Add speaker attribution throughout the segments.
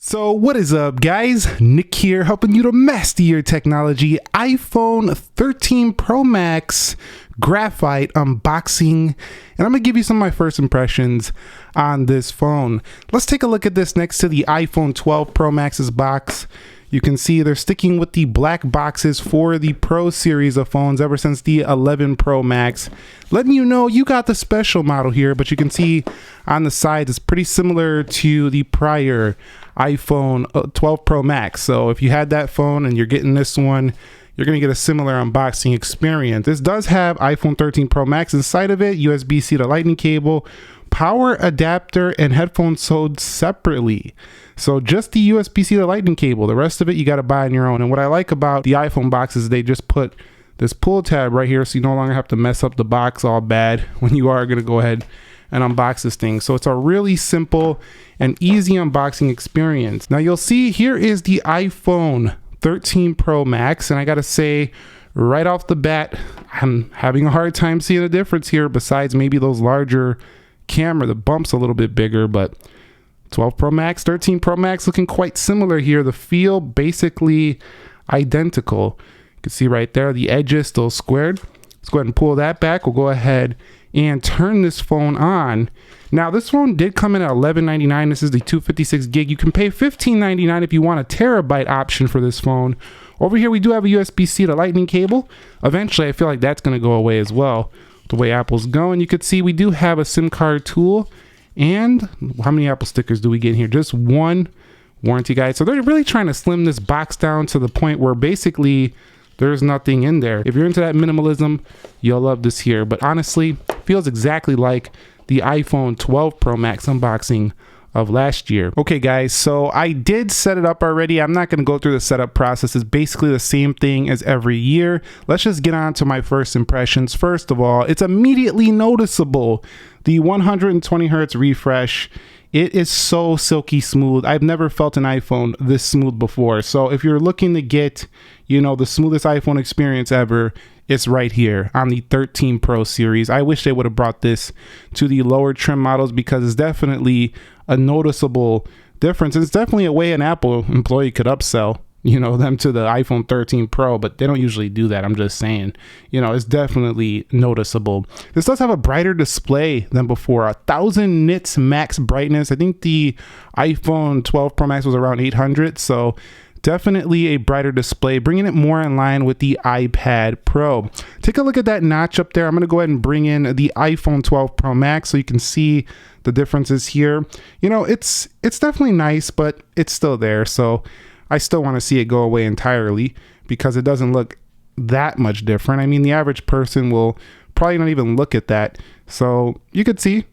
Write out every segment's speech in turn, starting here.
Speaker 1: So what is up, guys? Nick here, helping you to master your technology. iPhone 13 Pro Max Graphite unboxing, and I'm gonna give you some of my first impressions on this phone. Let's take a look at this next to the iPhone 12 Pro Max's box. You can see they're sticking with the black boxes for the Pro series of phones ever since the 11 Pro Max, letting you know you got the special model here. But you can see on the sides it's pretty similar to the prior iPhone 12 Pro Max. So if you had that phone and you're getting this one, you're going to get a similar unboxing experience. This does have iPhone 13 Pro Max inside of it, USB-C to Lightning cable, power adapter, and headphones sold separately. So just the USB-C to Lightning cable. The rest of it you got to buy on your own. And what I like about the iPhone box is they just put this pull tab right here, so you no longer have to mess up the box all bad when you are going to go ahead and unbox this thing. So it's a really simple and easy unboxing experience. Now you'll see here is the iPhone 13 Pro Max, and I gotta say right off the bat, I'm having a hard time seeing a difference here besides maybe those larger camera. The bump's a little bit bigger, but 12 Pro Max, 13 Pro Max looking quite similar here. The feel basically identical. You can see right there the edges still squared. Let's go ahead and pull that back. We'll go ahead and turn this phone on. Now this phone did come in at $11.99. This is the 256 gig. You can pay $15.99 if you want a terabyte option for this phone. Over here we do have a USB-C to Lightning cable. Eventually I feel like that's going to go away as well, the way Apple's going. You could see we do have a SIM card tool. And how many Apple stickers do we get in here? Just one warranty guide. So they're really trying to slim this box down to the point where basically there's nothing in there. If you're into that minimalism, you'll love this here. But honestly, it feels exactly like the iPhone 12 Pro Max unboxing of last year. Okay guys, so I did set it up already. I'm not going to go through the setup process. It's basically the same thing as every year. Let's just get on to my first impressions. First of all, it's immediately noticeable. The 120 hertz refresh, it is so silky smooth. I've never felt an iPhone this smooth before. So if you're looking to get, you know, the smoothest iPhone experience ever, it's right here on the 13 Pro series. I wish they would have brought this to the lower trim models because it's definitely a noticeable difference. It's definitely a way an Apple employee could upsell, you know, them to the iPhone 13 Pro, but they don't usually do that. I'm just saying, you know, it's definitely noticeable. This does have a brighter display than before, 1000 nits max brightness. I think the iPhone 12 Pro Max was around 800, so definitely a brighter display, bringing it more in line with the iPad Pro. Take a look at that notch up there. I'm going to go ahead and bring in the iPhone 12 Pro Max so you can see the differences here. You know, it's definitely nice, but it's still there. So I still want to see it go away entirely because it doesn't look that much different. I mean, the average person will probably not even look at that. So you could see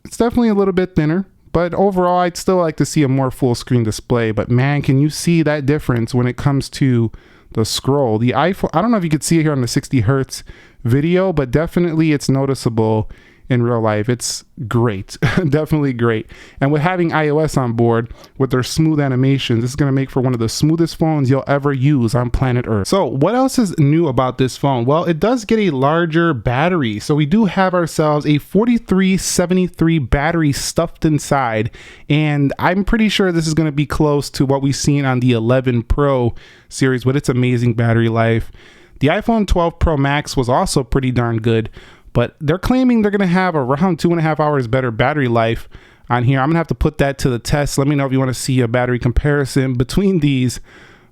Speaker 1: it's definitely a little bit thinner. But overall, I'd still like to see a more full screen display. But man, can you see that difference when it comes to the scroll? The iPhone, I don't know if you could see it here on the 60 hertz video, but definitely it's noticeable in real life. It's great, definitely great. And with having iOS on board with their smooth animations, this is gonna make for one of the smoothest phones you'll ever use on planet Earth. So what else is new about this phone? Well, it does get a larger battery. So we do have ourselves a 4373 battery stuffed inside. And I'm pretty sure this is gonna be close to what we've seen on the 11 Pro series with its amazing battery life. The iPhone 12 Pro Max was also pretty darn good, but they're claiming they're going to have around 2.5 hours better battery life on here. I'm going to have to put that to the test. Let me know if you want to see a battery comparison between these.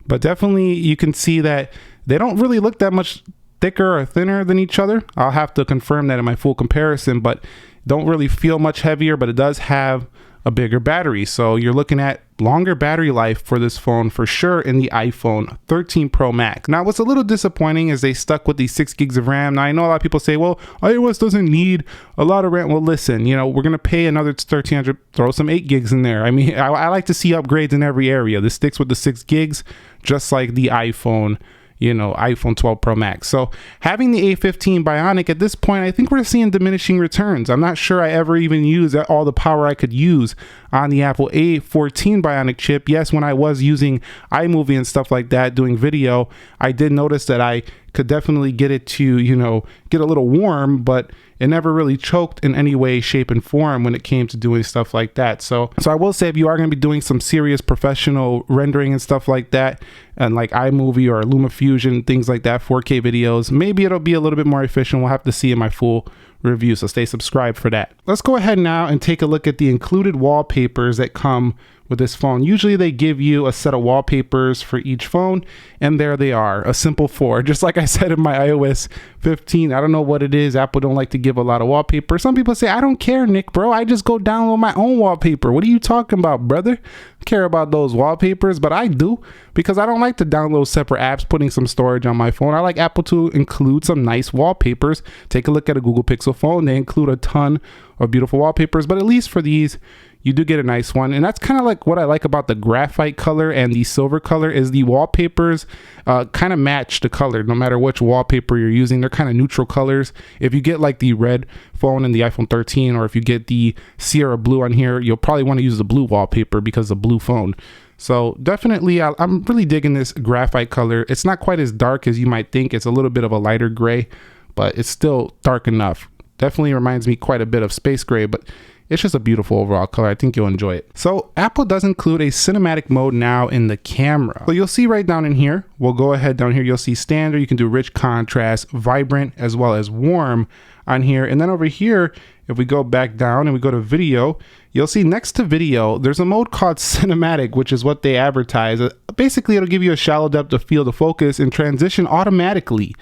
Speaker 1: But definitely you can see that they don't really look that much thicker or thinner than each other. I'll have to confirm that in my full comparison, but don't really feel much heavier, but it does have a bigger battery. So you're looking at longer battery life for this phone for sure in the iPhone 13 Pro Max. Now what's a little disappointing is they stuck with the 6 gigs of RAM. Now I know a lot of people say, well, iOS doesn't need a lot of RAM. Well, listen, you know, we're going to pay another $1,300, throw some 8 gigs in there. I mean, I like to see upgrades in every area. This sticks with the 6 gigs, just like the iPhone, you know, iPhone 12 Pro Max. So having the A15 Bionic at this point, I think we're seeing diminishing returns. I'm not sure I ever even use all the power I could use on the Apple A14 Bionic chip. Yes, when I was using iMovie and stuff like that, doing video, I did notice that I could definitely get it to, you know, get a little warm, but it never really choked in any way, shape, and form when it came to doing stuff like that. So I will say, if you are going to be doing some serious professional rendering and stuff like that, and like iMovie or LumaFusion, things like that, 4K videos, maybe it'll be a little bit more efficient. We'll have to see in my full review, so stay subscribed for that. Let's go ahead now and take a look at the included wallpapers that come with this phone. Usually they give you a set of wallpapers for each phone, and there they are, a simple 4. Just like I said in my iOS 15, I don't know what it is. Apple don't like to give a lot of wallpaper. Some people say, I don't care, Nick, bro. I just go download my own wallpaper. What are you talking about, brother? I care about those wallpapers, but I do, because I don't like to download separate apps, putting some storage on my phone. I like Apple to include some nice wallpapers. Take a look at a Google Pixel phone. They include a ton of beautiful wallpapers, but at least for these, you do get a nice one. And that's kind of like what I like about the graphite color and the silver color, is the wallpapers kind of match the color no matter which wallpaper you're using. They're kind of neutral colors. If you get like the red phone in the iPhone 13, or if you get the Sierra blue on here, you'll probably want to use the blue wallpaper because the blue phone. So definitely, I'm really digging this graphite color. It's not quite as dark as you might think. It's a little bit of a lighter gray, but it's still dark enough. Definitely reminds me quite a bit of space gray, but it's just a beautiful overall color. I think you'll enjoy it. So Apple does include a cinematic mode now in the camera. So you'll see right down in here, we'll go ahead down here, you'll see standard. You can do rich contrast, vibrant, as well as warm on here. And then over here, if we go back down and we go to video, you'll see next to video, there's a mode called cinematic, which is what they advertise. Basically, it'll give you a shallow depth of field of focus and transition automatically,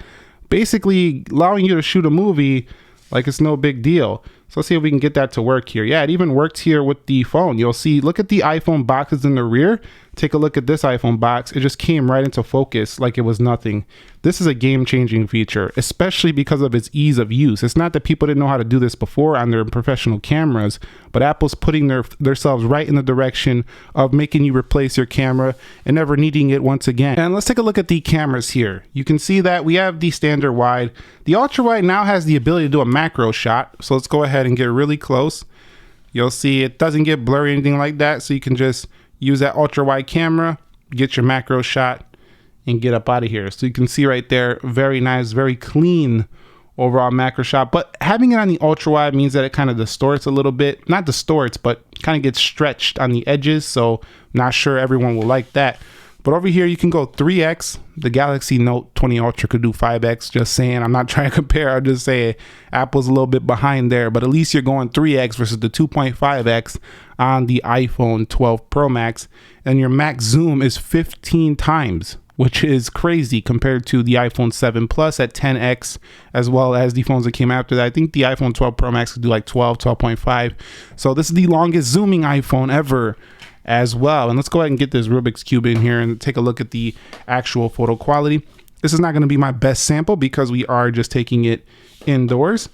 Speaker 1: basically allowing you to shoot a movie like it's no big deal. So let's see if we can get that to work here. Yeah, it even worked here with the phone. You'll see, look at the iPhone boxes in the rear. Take a look at this iPhone box. It just came right into focus like it was nothing. This is a game-changing feature, especially because of its ease of use. It's not that people didn't know how to do this before on their professional cameras, but Apple's putting themselves right in the direction of making you replace your camera and never needing it once again. And let's take a look at the cameras here. You can see that we have the standard wide. The ultra wide now has the ability to do a macro shot. So let's go ahead and get really close. You'll see it doesn't get blurry or anything like that. So you can just use that ultra wide camera, get your macro shot, and get up out of here. So you can see right there, very nice, very clean overall macro shot. But having it on the ultra wide means that it kind of distorts a little bit. Not distorts, but kind of gets stretched on the edges. So not sure everyone will like that. But over here, you can go 3x. The Galaxy Note 20 Ultra could do 5x. Just saying, I'm not trying to compare. I'm just saying Apple's a little bit behind there. But at least you're going 3x versus the 2.5x on the iPhone 12 Pro Max. And your max zoom is 15 times, which is crazy compared to the iPhone 7 Plus at 10x, as well as the phones that came after that. I think the iPhone 12 Pro Max could do like 12, 12.5. So this is the longest zooming iPhone ever as well. And let's go ahead and get this Rubik's Cube in here and take a look at the actual photo quality. This is not going to be my best sample because we are just taking it indoors,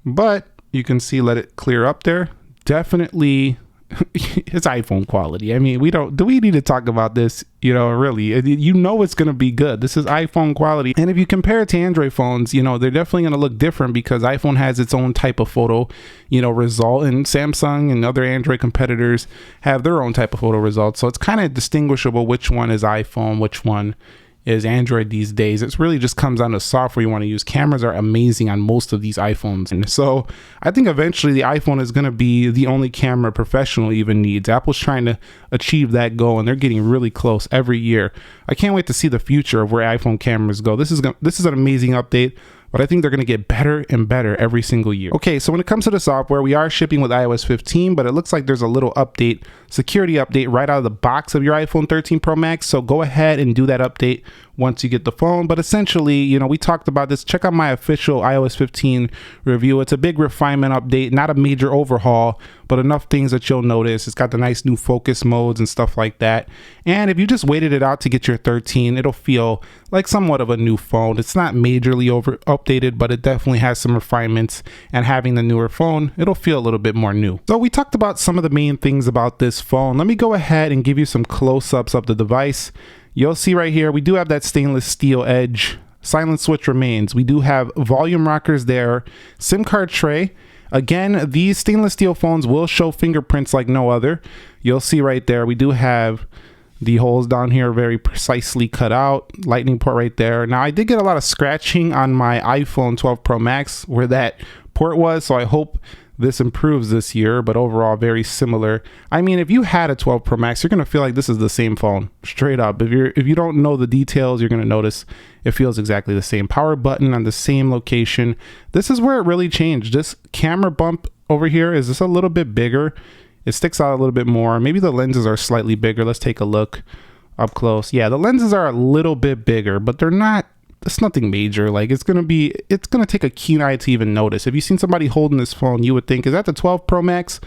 Speaker 1: but you can see, let it clear up there. Definitely it's iPhone quality. I mean, do we need to talk about this? You know, really, you know, it's going to be good. This is iPhone quality. And if you compare it to Android phones, you know, they're definitely going to look different because iPhone has its own type of photo, you know, result, and Samsung and other Android competitors have their own type of photo results. So it's kind of distinguishable which one is iPhone, which one is Android these days. It really just comes down to software you want to use. Cameras are amazing on most of these iPhones. And so I think eventually the iPhone is going to be the only camera professional even needs. Apple's trying to achieve that goal, and they're getting really close every year. I can't wait to see the future of where iPhone cameras go. This is an amazing update, but I think they're going to get better and better every single year. Okay, so when it comes to the software, we are shipping with iOS 15, but it looks like there's a little update, security update right out of the box of your iPhone 13 Pro Max. So go ahead and do that update once you get the phone. But essentially, you know, we talked about this. Check out my official iOS 15 review. It's a big refinement update, not a major overhaul, but enough things that you'll notice. It's got the nice new focus modes and stuff like that. And if you just waited it out to get your 13, it'll feel like somewhat of a new phone. It's not majorly updated, but it definitely has some refinements. And having the newer phone, it'll feel a little bit more new. So we talked about some of the main things about this phone. Let me go ahead and give you some close-ups of the device. You'll see right here, we do have that stainless steel edge. Silent switch remains. We do have volume rockers there, SIM card tray. Again, these stainless steel phones will show fingerprints like no other. You'll see right there, we do have the holes down here very precisely cut out, lightning port right there. Now I did get a lot of scratching on my iPhone 12 Pro Max where that port was, so I hope this improves this year, but overall very similar. I mean, if you had a 12 Pro Max, you're gonna feel like this is the same phone, straight up. If you don't know the details, you're gonna notice it feels exactly the same. Power button on the same location. This is where it really changed. This camera bump over here is just a little bit bigger. It sticks out a little bit more. Maybe the lenses are slightly bigger. Let's take a look up close. Yeah, the lenses are a little bit bigger, but they're not, it's nothing major. Like it's gonna take a keen eye to even notice. If you've seen somebody holding this phone, you would think, is that the 12 Pro Max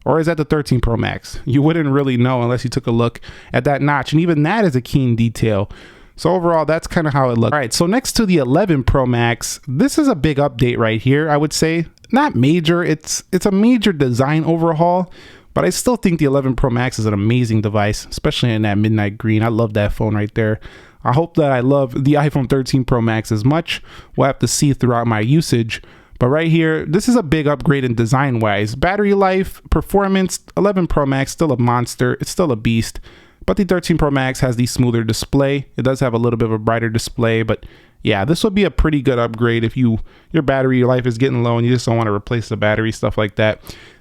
Speaker 1: or is that the 13 Pro Max? You wouldn't really know unless you took a look at that notch, and even that is a keen detail. So overall, that's kind of how it looks. All right, so next to the 11 Pro Max, this is a big update right here, I would say. Not major, it's a major design overhaul, but I still think the 11 Pro Max is an amazing device, especially in that midnight green. I love that phone right there. I hope that I love the iPhone 13 Pro Max as much. We'll have to see throughout my usage. But right here, this is a big upgrade in design-wise. Battery life, performance, 11 Pro Max, still a monster. It's still a beast. But the 13 Pro Max has the smoother display. It does have a little bit of a brighter display, but yeah, this would be a pretty good upgrade if your battery life is getting low and you just don't want to replace the battery, stuff like that.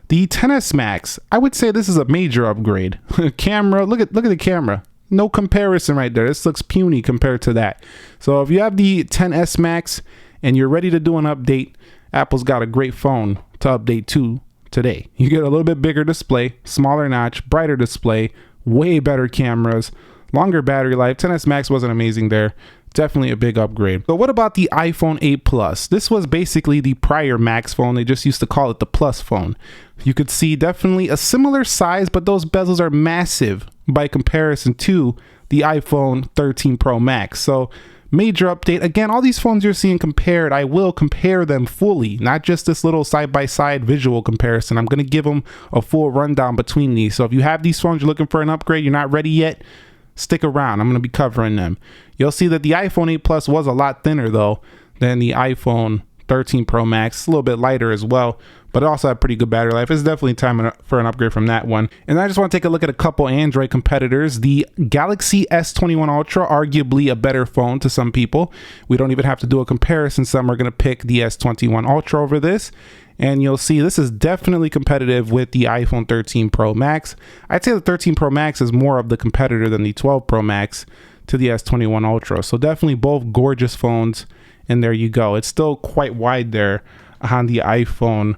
Speaker 1: The XS Max, I would say this is a major upgrade. Camera, look at the camera. No comparison right there. This looks puny compared to that. So if you have the XS Max and you're ready to do an update, Apple's got a great phone to update to today. You get a little bit bigger display, smaller notch, brighter display, way better cameras, longer battery life. XS Max wasn't amazing there. Definitely a big upgrade. But what about the iPhone 8 Plus? This was basically the prior Max phone. They just used to call it the Plus phone. You could see definitely a similar size, but those bezels are massive by comparison to the iPhone 13 Pro Max. So major update. Again, all these phones you're seeing compared, I will compare them fully, not just this little side-by-side visual comparison. I'm going to give them a full rundown between these. So if you have these phones, you're looking for an upgrade, you're not ready yet, stick around. I'm going to be covering them. You'll see that the iPhone 8 Plus was a lot thinner though than the iPhone 13 Pro Max, a little bit lighter as well, but it also had pretty good battery life. It's definitely time for an upgrade from that one. And I just want to take a look at a couple Android competitors. The Galaxy S21 Ultra, arguably a better phone to some people. We don't even have to do a comparison. Some are going to pick the S21 Ultra over this. And you'll see this is definitely competitive with the iPhone 13 Pro Max. I'd say the 13 Pro Max is more of the competitor than the 12 Pro Max to the S21 Ultra. So definitely both gorgeous phones. And there you go. It's still quite wide there on the iPhone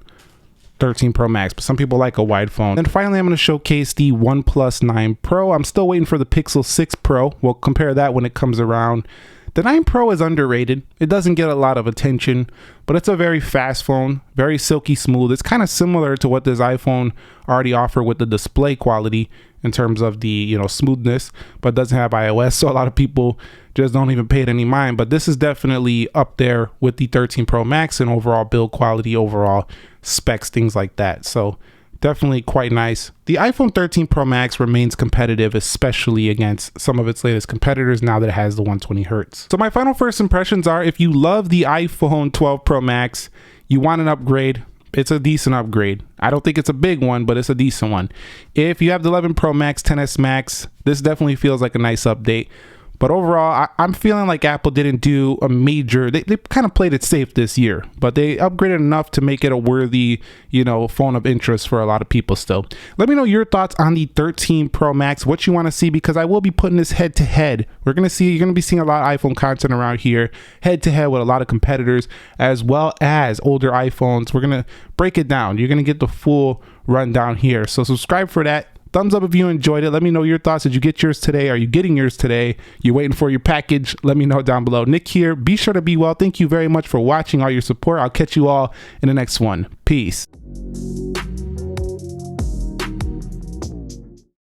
Speaker 1: 13 Pro Max, but some people like a wide phone. And finally, I'm going to showcase the OnePlus 9 Pro. I'm still waiting for the Pixel 6 Pro. We'll compare that when it comes around. The 9 Pro is underrated. It doesn't get a lot of attention, but it's a very fast phone, very silky smooth. It's kind of similar to what this iPhone already offered with the display quality in terms of the, smoothness, but doesn't have iOS. So a lot of people just don't even pay it any mind, but this is definitely up there with the 13 Pro Max and overall build quality, overall specs, things like that. So definitely quite nice. The iPhone 13 Pro Max remains competitive, especially against some of its latest competitors now that it has the 120 Hertz. So my final first impressions are, if you love the iPhone 12 Pro Max, you want an upgrade, it's a decent upgrade. I don't think it's a big one, but it's a decent one. If you have the 11 Pro Max, XS Max, this definitely feels like a nice update. But overall, I'm feeling like Apple didn't do a major, they kind of played it safe this year, but they upgraded enough to make it a worthy, phone of interest for a lot of people still. Let me know your thoughts on the 13 Pro Max, what you want to see, because I will be putting this head to head. You're going to be seeing a lot of iPhone content around here, head to head with a lot of competitors, as well as older iPhones. We're going to break it down. You're going to get the full rundown here. So subscribe for that. Thumbs up if you enjoyed it. Let me know your thoughts. Did you get yours today? Are you getting yours today? You're waiting for your package? Let me know down below. Nick here. Be sure to be well. Thank you very much for watching, all your support. I'll catch you all in the next one. Peace.